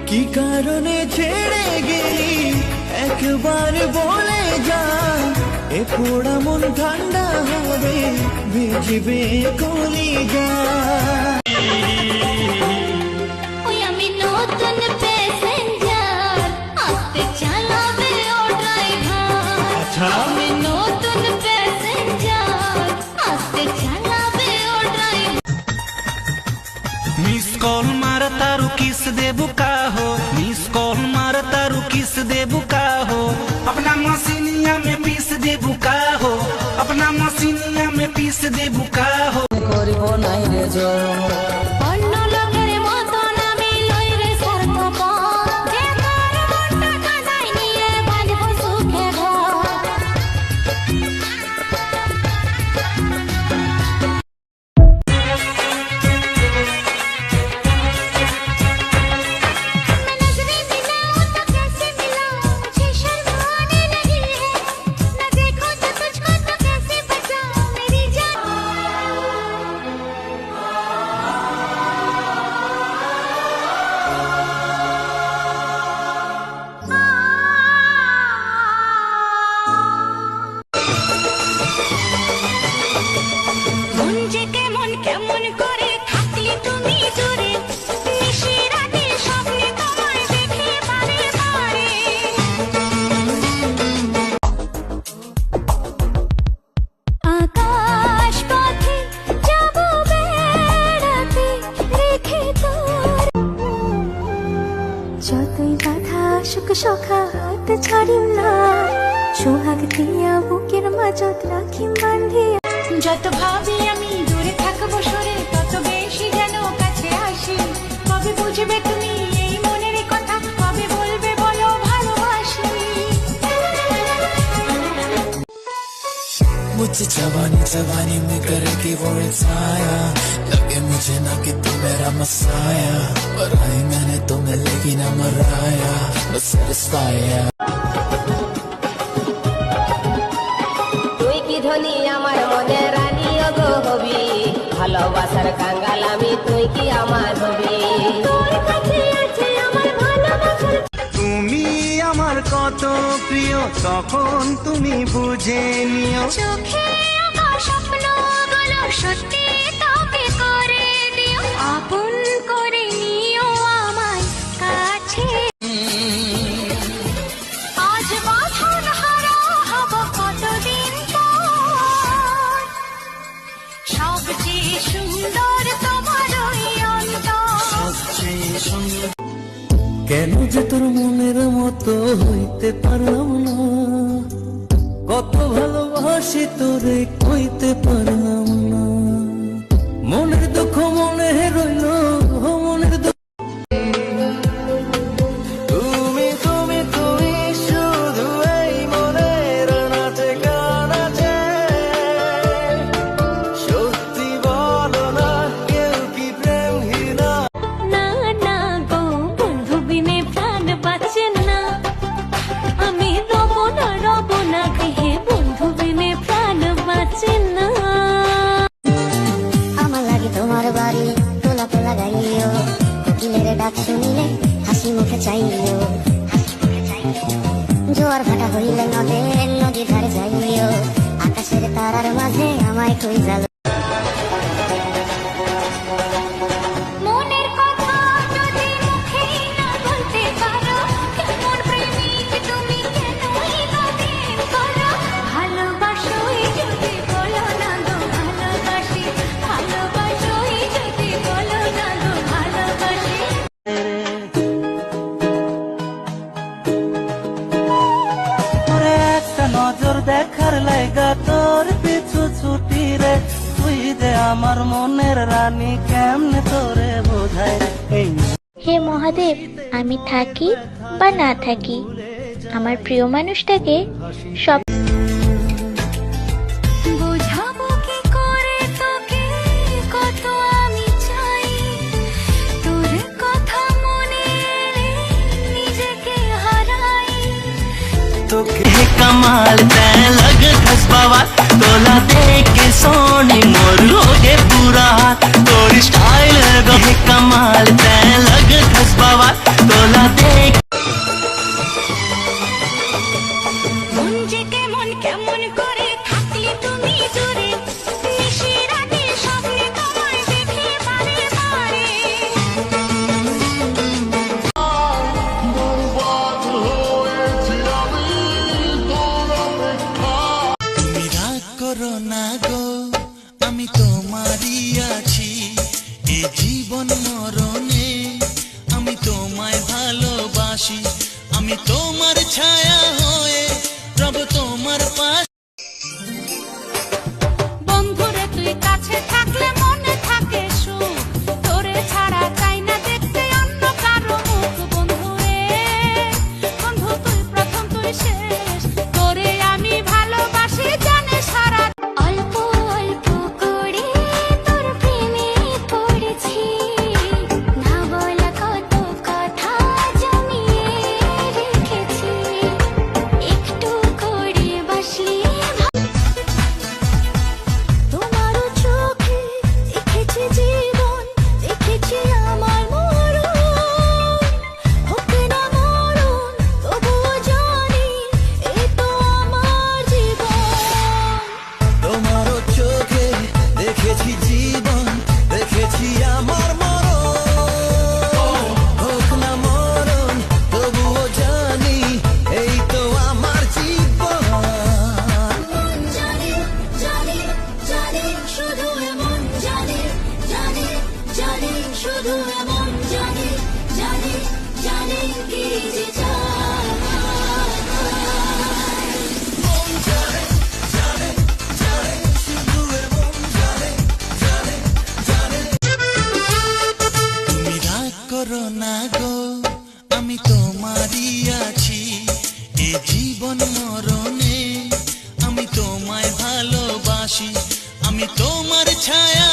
কি কারণে ছেড়ে গেলি একবার বলে যা, এ পোড়া মন ঠান্ডা হবে ভিজবে কলিজা। আমি নতুন প্যাসেঞ্জার, আস্তে চালাবে ও ড্রাইভার। আমি নতুন প্যাসেঞ্জার, আস্তে চালাবে ও ড্রাইভার। मिस कॉल मार तारू किस देबू का हो, मिस कॉल मार तारू किस देबू का हो, अपना मशीनिया में पीस देबू का हो, अपना मशीनिया में पीस देबू का हो। করিব নাই রে জয় অন্য লোকের মতন আমি লই রে স্বার্থপর, যে তার মনটা কাঁদায় নিয়ে বাঁধব সুখে ঘর। কেমন করে থাকলে তুমি দূরে, নিশিরাতে স্বপ্নে তোমায় দেখে বারে বারে। আকাশ পথে যাব বেড়াতে রেখে তোর, যতই বাধা আসুক সখা হাত ছাড়িম না, সোহাগ দিয়া বুকের মাঝত রাখিম বান্ধিয়া। যত ভাবি আমি দূরে থাকবো সরে, তত বেশি যেন কাছে আসি। কবে বুঝবে তুমি এই মনের কথা, কবে বলবে বলো ভালোবাসি। मुझे जवानी जवानी में करके वो छाया, लगे मुझे ना कि तू मेरा मसाया, पर आई मैंने तुम्हें लेकिन न मराया, बस satisfied। তুই কি ধনী আমার মনে রানী গো হবি, ভালোবাসার কাঙ্গাল আমি তুই কি আমার হবি। তোর কাছে আছে আমার ভালোবাসার, তুমি আমার কত প্রিয় তখন তুমি বুঝে নিও, চোখে আমার স্বপ্নগুলো সত্যি তবে করে দিও, আপন করে নিও আমার কাছে। আজ বাঁধন হারা হব কতদিন পর, সবচেয়ে সুন্দর তোমার ওই অন্তর। কেন যে তোর মনের মতো হইতে পারলাম না, কত ভালোবাসি তোরে কইতে পারলাম না, মনের দুঃখ মনে রইল মনের দুঃখ। তুমি তুমি তুমি শুধু এই মনের নাচে গানাচে, সত্যি বলো না কেউ কি প্রেমহীনা। না না গো বন্ধু বিনে প্রাণ বাঁচে না, আমি রব না দেহে বন্ধু বিনে প্রাণ বাঁচে না। আমার লাগে তোমার বাড়ি তোলা তোলা গাইও, কোকিলের ডাক শুনিলে হাসি মুখে চাইও, জোয়ার ভাটা হইলে নদে নদী ধারে যাইও, আকাশের তারার মাঝে আমায় কই জাল। মনের কথা যদি মুখে না বলতে পারো, কেমন প্রেমিক তুমি, কেনই বা প্রেম করো। ভালোবাসোই যদি বলো না গো ভালোবাসি, ভালোবাসোই যদি বলো না গো ভালোবাসি। তোরে একটা নজর দেখার লাইগা তোর পিছু ছুটি রে, তুই যে আমার মনের রানী কেমনে তোরে বোঝায় এই। হে মহাদেব, আমি থাকি বা না থাকি, আমার প্রিয় মানুষটাকে সব বোঝাবো কি করে তোকে কত আমি চাই, তোর কথা মনে এলে নিজেকে হারাই। তোকে कमाल तै लग खसबावा, तोला देख के सोनी मोर हो गए पूरा हाथ, तोरी स्टाइल है कमाल तै लग खसबावा, तोला জীবন মরণে আমি তোমায় ভালোবাসি, আমি তোমার ছায়া হয়ে রব তোমার পাশে। বন্ধুরে তুই কাছে থাকলে মনে থাকে সুখ, তোরে ছাড়া চাই না দেখতে অন্য কারো মুখ। বন্ধুরে বন্ধু তুই প্রথম তুই শেষ, তোরে আমি ভালোবাসি জানে সারা। অল্প অল্প করে তোর প্রেমে পড়েছি, না বলা কত কথা জমিয়ে রেখেছি, একটু করে বসলি তোমারও চোখে দেখেছি জীবন, দেখেছি আমার মরণ, হোক না মরণ তবুও জানি এ তো আমার জীবন। তোমারও চোখে দেখেছি জীবন, দেখেছি আমার মরণ, হোক না মরণ তবুও জানি এই তো আমার জীবন। জানি জানি জানি শুধু এমন জানি, জানি জানি শুধু এমন জানি, জানি জানি কি যে চাই। তুমি রাগ করো না গো, আমি তোমারই আছি, এ জীবন মরণে আমি তোমায় ভালোবাসি, আমি তোমার ছায়া